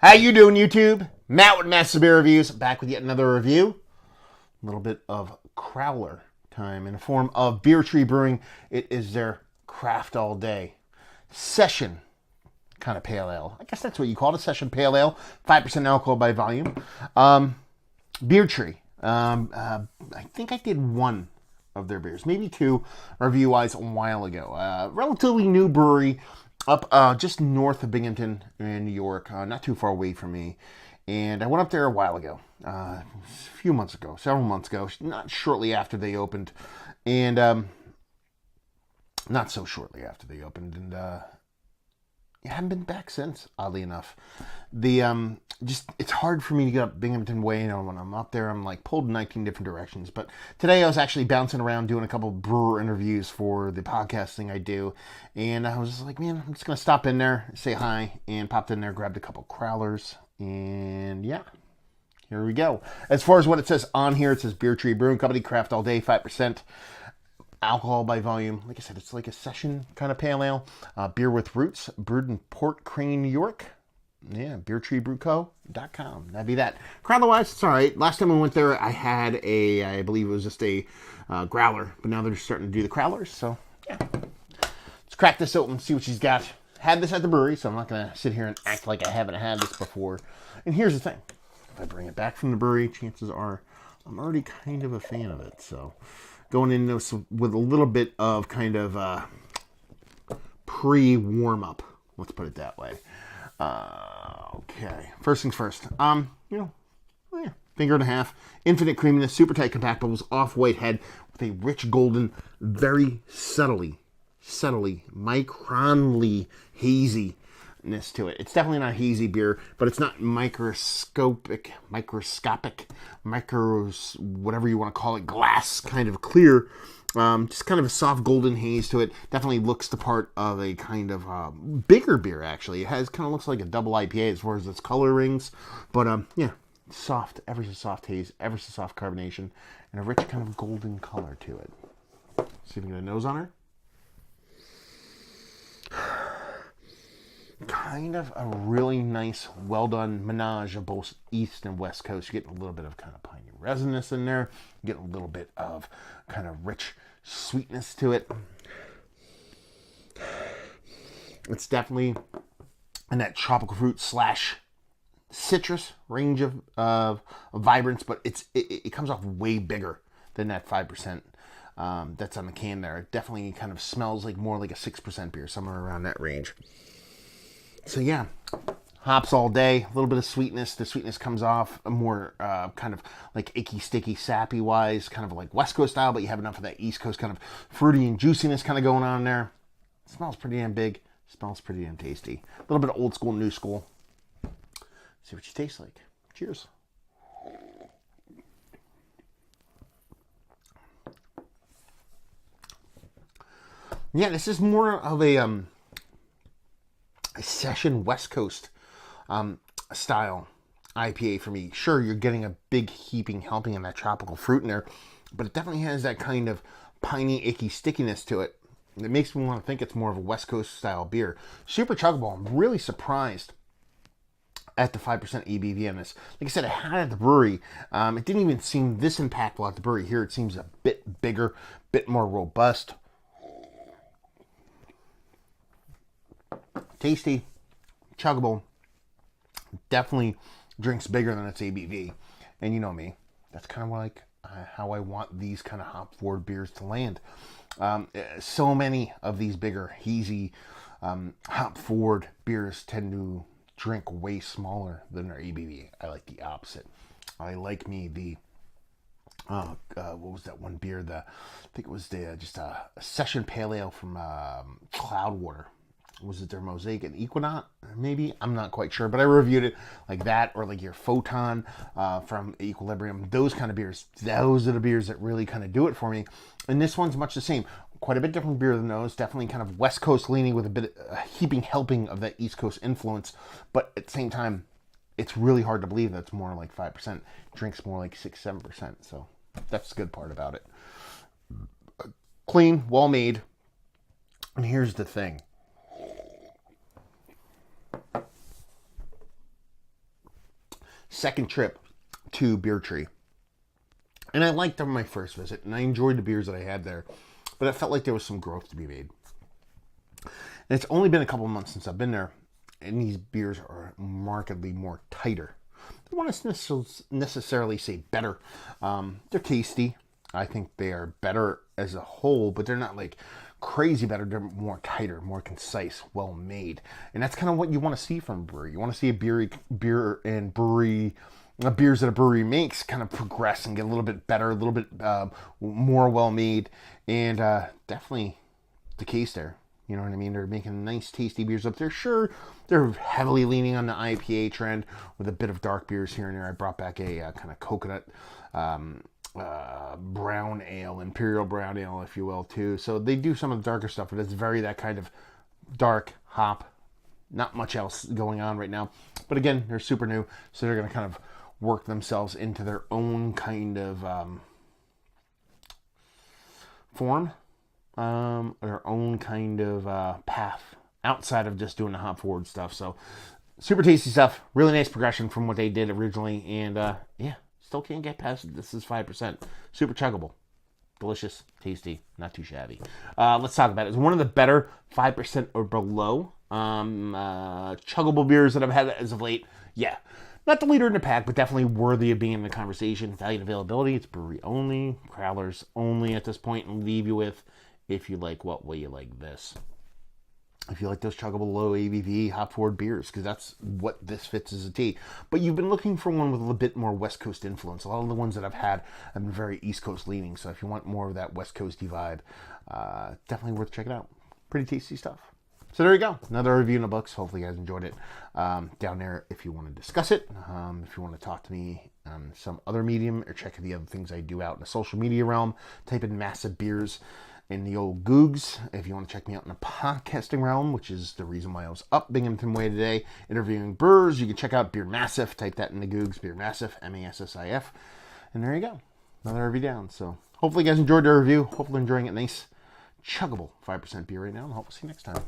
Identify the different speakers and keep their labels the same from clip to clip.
Speaker 1: How you doing, YouTube? Matt with Master Beer Reviews, back with yet another review. A little bit of crowler time in the form of Beer Tree Brewing. It is their craft all day session kind of pale ale. I guess that's what you call it, a session pale ale. 5% alcohol by volume. Beer Tree. I think I did one of their beers, maybe two, review-wise a while ago. Relatively new brewery up just north of Binghamton in New York, not too far away from me. And I went up there a while ago, a few months ago, several months ago, not shortly after they opened, and not so shortly after they opened, and I haven't been back since, oddly enough. It's hard for me to get up Binghamton Way. When I'm up there, I'm like pulled in 19 different directions. But today I was actually bouncing around doing a couple of brewer interviews for the podcasting I do. And I was just like, man, I'm just going to stop in there, say hi, and popped in there, grabbed a couple crowlers. And yeah, here we go. As far as what it says on here, it says Beer Tree Brewing Company, craft all day, 5%. Alcohol by volume. Like I said, it's like a session kind of pale ale. Beer with roots, brewed in Port Crane, New York. Yeah, beertreebrewco.com. That'd be that. Crowler-wise, it's all right. Last time I went there, I had I believe it was just a growler. But now they're starting to do the crowlers. So, yeah. Let's crack this open, see what she's got. Had this at the brewery, so I'm not going to sit here and act like I haven't had this before. And here's the thing. If I bring it back from the brewery, chances are I'm already kind of a fan of it. So, going in with a little bit of kind of pre-warm-up. Let's put it that way. Okay. First things first. Finger and a half. Infinite creaminess, super tight compact bubbles, off-white head with a rich golden, very subtly, micronly haziness to it. It's definitely not a hazy beer, but it's not microscopic, whatever you want to call it, glass kind of clear. Just kind of a soft golden haze to it. Definitely looks the part of a kind of bigger beer, actually. It kind of looks like a double IPA as far as its color rings. But, soft, ever so soft haze, ever so soft carbonation, and a rich kind of golden color to it. See if we can get a nose on her. Kind of a really nice, well-done menage of both East and West Coast. You're getting a little bit of kind of piney resinousness in there. You're getting a little bit of kind of rich sweetness to it. It's definitely in that tropical fruit / citrus range of vibrance, but it comes off way bigger than that 5% that's on the can there. It definitely kind of smells like more like a 6% beer, somewhere around that range. So yeah, hops all day, a little bit of sweetness. The sweetness comes off more kind of like icky, sticky, sappy wise, kind of like West Coast style, but you have enough of that East Coast kind of fruity and juiciness kind of going on there. It smells pretty damn big. Smells pretty damn tasty. A little bit of old school, new school. See what you taste like. Cheers. Yeah, this is more of a session West Coast style IPA for me. Sure, you're getting a big heaping helping of that tropical fruit in there, but it definitely has that kind of piney, icky stickiness to it. It makes me want to think it's more of a West Coast style beer. Super chuggable. I'm really surprised at the 5% ABV on this. Like I said, I had it at the brewery. It didn't even seem this impactful at the brewery. Here it seems a bit bigger, bit more robust. Tasty, chuggable, definitely drinks bigger than its ABV. And you know me, that's kind of like how I want these kind of hop forward beers to land. So many of these bigger, hazy, hop forward beers tend to drink way smaller than their ABV. I like the opposite. I like me the what was that one beer? I think it was just a session pale ale from Cloudwater. Was it their Mosaic and Equinox? Maybe? I'm not quite sure, but I reviewed it like that, or like your Photon from Equilibrium. Those kind of beers. Those are the beers that really kind of do it for me. And this one's much the same. Quite a bit different beer than those. Definitely kind of West Coast leaning with a bit of heaping helping of that East Coast influence. But at the same time, it's really hard to believe that's more like 5%. Drinks more like 6-7%. So that's the good part about it. Clean, well made. And here's the thing. second trip to Beer Tree. And I liked them my first visit, and I enjoyed the beers that I had there. But I felt like there was some growth to be made. And it's only been a couple of months since I've been there, and these beers are markedly more tighter. I don't want to necessarily say better. They're tasty. I think they are better as a whole, but they're not like crazy better. They're more tighter, more concise, well made. And that's kind of what you want to see from a brewery. You want to see a beers that a brewery makes kind of progress and get a little bit better, a little bit more well made, and definitely the case there. You know what I mean? They're making nice, tasty beers up there. Sure, they're heavily leaning on the IPA trend with a bit of dark beers here and there. I brought back a kind of coconut brown ale, imperial brown ale, if you will, too. So they do some of the darker stuff, but it's very that kind of dark hop. Not much else going on right now. But again, they're super new, so they're going to kind of work themselves into their own kind of form, their own kind of path outside of just doing the hop forward stuff. So super tasty stuff, really nice progression from what they did originally, and yeah, still can't get past it. This is 5%, super chuggable, delicious, tasty, not too shabby. Let's talk about it. It's one of the better 5% or below chuggable beers that I've had as of late. Yeah, not the leader in the pack, but definitely worthy of being in the conversation. Value and availability, it's brewery only, crowlers only at this point, and leave you with, if you like what, will you like this? If you like those chuggable low ABV hop forward beers, because that's what this fits as a tea. But you've been looking for one with a little bit more West Coast influence. A lot of the ones that I've had have been very East Coast leaning. So if you want more of that West Coasty vibe, definitely worth checking out. Pretty tasty stuff. So there you go. Another review in the books. Hopefully you guys enjoyed it. Down there if you want to discuss it. If you want to talk to me on some other medium or check the other things I do out in the social media realm, type in Massive Beers in the old Googs. If you want to check me out in the podcasting realm, which is the reason why I was up Binghamton Way today, interviewing brewers, you can check out Beer Massive. Type that in the Googs, Beer Massive, Massif. And there you go. Another review down. So hopefully you guys enjoyed the review. Hopefully enjoying it. Nice, chuggable 5% beer right now. And I hope to see you next time.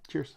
Speaker 1: Cheers.